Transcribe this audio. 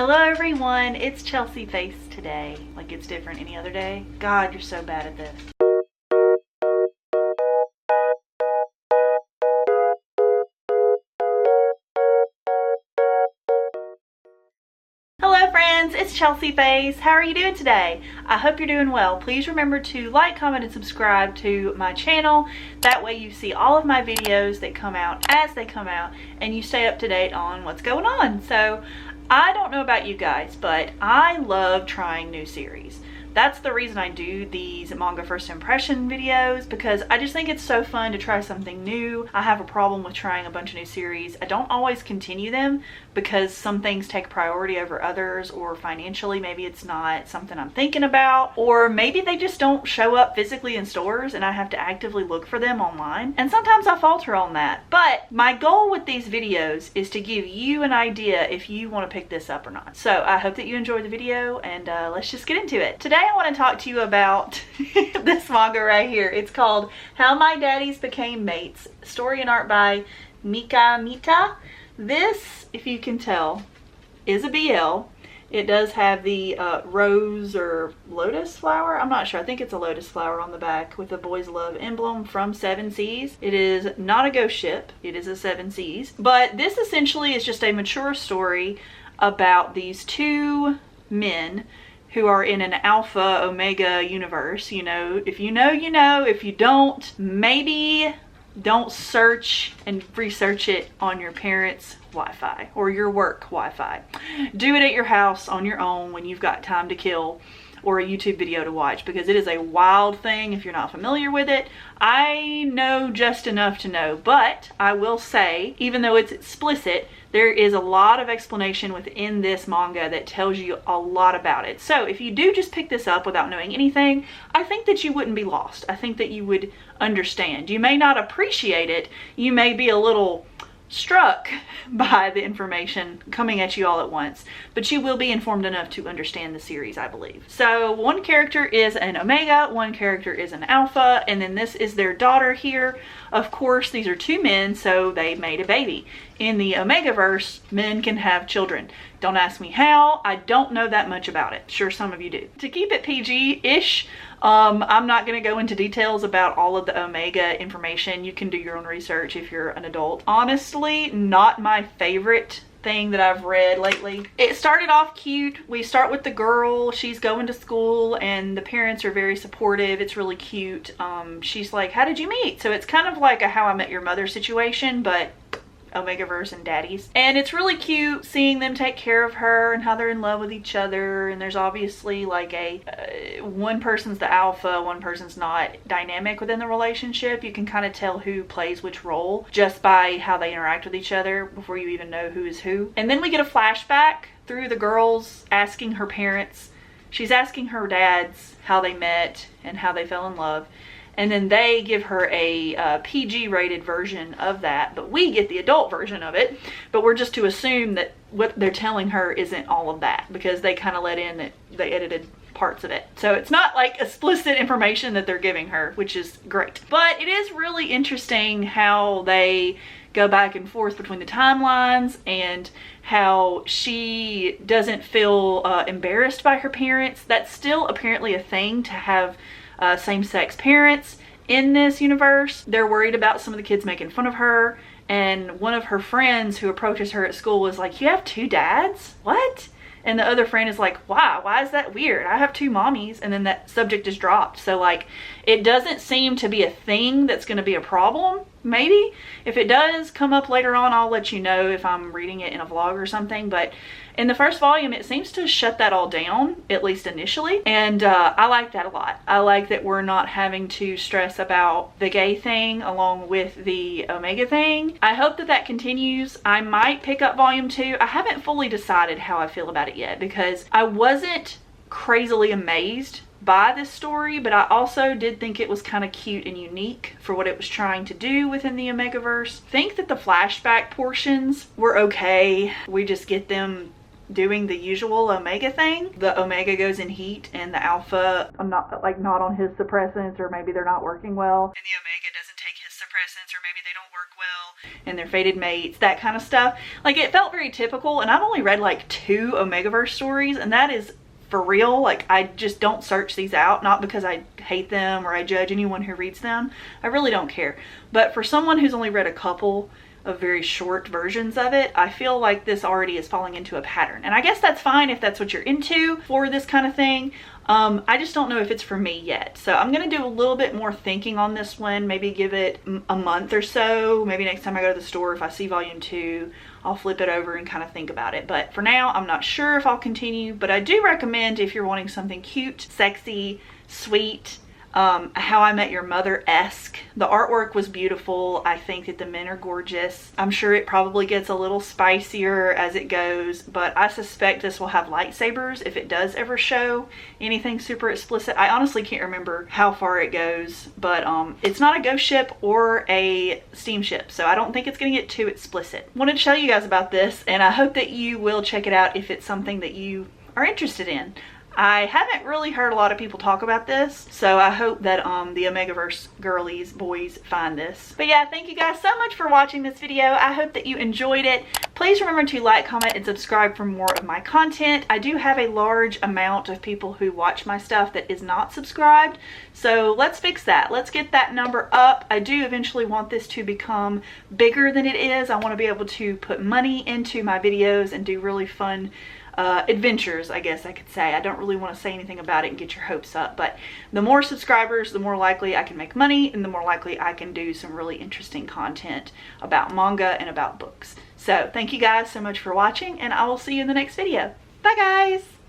Hello everyone, it's Chelsea Face today. Like it's different any other day. God, you're so bad at this. Hello friends, it's Chelsea Face. How are you doing today? I hope you're doing well. Please remember to like, comment, and subscribe to my channel. That way you see all of my videos that come out as they come out and you stay up to date on what's going on. So I don't know about you guys, but I love trying new series. That's the reason I do these manga first impression videos, because I just think it's so fun to try something new. I have a problem with trying a bunch of new series. I don't always continue them because some things take priority over others, or financially maybe it's not something I'm thinking about, or maybe they just don't show up physically in stores and I have to actively look for them online. And sometimes I falter on that. But my goal with these videos is to give you an idea if you want to pick this up or not. So I hope that you enjoyed the video, and let's just get into it. Today I want to talk to you about this manga right here. It's called How My Daddies Became Mates. Story and art by Mika. This, if you can tell, is a BL. It does have the rose or lotus flower. I'm not sure. I think it's a lotus flower on the back with a boys love emblem from Seven Seas. It is not a ghost ship. It is a Seven Seas. But this essentially is just a mature story about these two men who are in an alpha omega universe. You know, if you know, you know. If you don't, maybe don't search and research it on your parents' Wi-Fi or your work Wi-Fi. Do it at your house on your own when you've got time to kill, or a YouTube video to watch, because it is a wild thing if you're not familiar with it. I know just enough to know, but I will say, even though it's explicit, there is a lot of explanation within this manga that tells you a lot about it. So if you do just pick this up without knowing anything, I think that you wouldn't be lost. I think that you would understand. You may not appreciate it. You may be a little struck by the information coming at you all at once, but you will be informed enough to understand the series, I believe. So one character is an omega, one character is an alpha, and then this is their daughter here. Of course, these are two men, so they made a baby. In the omega verse, men can have children. Don't ask me how. I don't know that much about it. Sure, some of you do. To keep it PG-ish, I'm not going to go into details about all of the omega information. You can do your own research if you're an adult. Honestly, not my favorite thing that I've read lately. It started off cute. We start with the girl. She's going to school and the parents are very supportive. It's really cute. She's like, how did you meet? So it's kind of like a How I Met Your Mother situation, but Omegaverse and Daddies. And it's really cute seeing them take care of her and how they're in love with each other. And there's obviously like a one person's the alpha, one person's not dynamic within the relationship. You can kind of tell who plays which role just by how they interact with each other before you even know who is who. And then we get a flashback through the girls asking her parents. She's asking her dads how they met and how they fell in love. And then they give her a PG rated version of that, but we get the adult version of it. But we're just to assume that what they're telling her isn't all of that, because they kind of let in that they edited parts of it. So it's not like explicit information that they're giving her, which is great. But it is really interesting how they go back and forth between the timelines, and how she doesn't feel embarrassed by her parents. That's still apparently a thing to have same-sex parents in this universe. They're worried about some of the kids making fun of her, and one of her friends who approaches her at school was like, you have two dads? What? And the other friend is like, why is that weird? I have two mommies. And then that subject is dropped. So like, it doesn't seem to be a thing that's going to be a problem. Maybe if it does come up later on, I'll let you know if I'm reading it in a vlog or something. But in the first volume, it seems to shut that all down, at least initially. And I like that a lot. I like that we're not having to stress about the gay thing along with the omega thing. I hope that that continues. I might pick up volume 2. I haven't fully decided how I feel about it yet, because I wasn't crazily amazed by this story, but I also did think it was kind of cute and unique for what it was trying to do within the Omegaverse. I think that the flashback portions were okay. We just get them doing the usual omega thing. The omega goes in heat and the alpha, I'm not on his suppressants, or maybe they're not working well, and the omega doesn't take his suppressants antidepressants, or maybe they don't work well and they're fated mates, that kind of stuff. Like, it felt very typical, and I've only read like 2 Omegaverse stories, and that is for real. Like, I just don't search these out, not because I hate them or I judge anyone who reads them. I really don't care. But for someone who's only read a couple of very short versions of it, I feel like this already is falling into a pattern. And I guess that's fine if that's what you're into for this kind of thing. I just don't know if it's for me yet. So I'm going to do a little bit more thinking on this one, maybe give it a month or so. Maybe next time I go to the store, if I see volume 2, I'll flip it over and kind of think about it. But for now, I'm not sure if I'll continue, but I do recommend, if you're wanting something cute, sexy, sweet, How I Met Your Mother-esque. The artwork was beautiful. I think that the men are gorgeous. I'm sure it probably gets a little spicier as it goes, but I suspect this will have lightsabers if it does ever show anything super explicit. I honestly can't remember how far it goes, but it's not a ghost ship or a steamship, so I don't think it's gonna get too explicit. Wanted to show you guys about this, and I hope that you will check it out if it's something that you are interested in. I haven't really heard a lot of people talk about this, so I hope that the Omegaverse girlies, boys, find this. But yeah, thank you guys so much for watching this video. I hope that you enjoyed it. Please remember to like, comment, and subscribe for more of my content. I do have a large amount of people who watch my stuff that is not subscribed, so let's fix that. Let's get that number up. I do eventually want this to become bigger than it is. I want to be able to put money into my videos and do really fun adventures, I guess I could say. I don't really want to say anything about it and get your hopes up, but the more subscribers, the more likely I can make money, and the more likely I can do some really interesting content about manga and about books. So thank you guys so much for watching, and I will see you in the next video. Bye guys!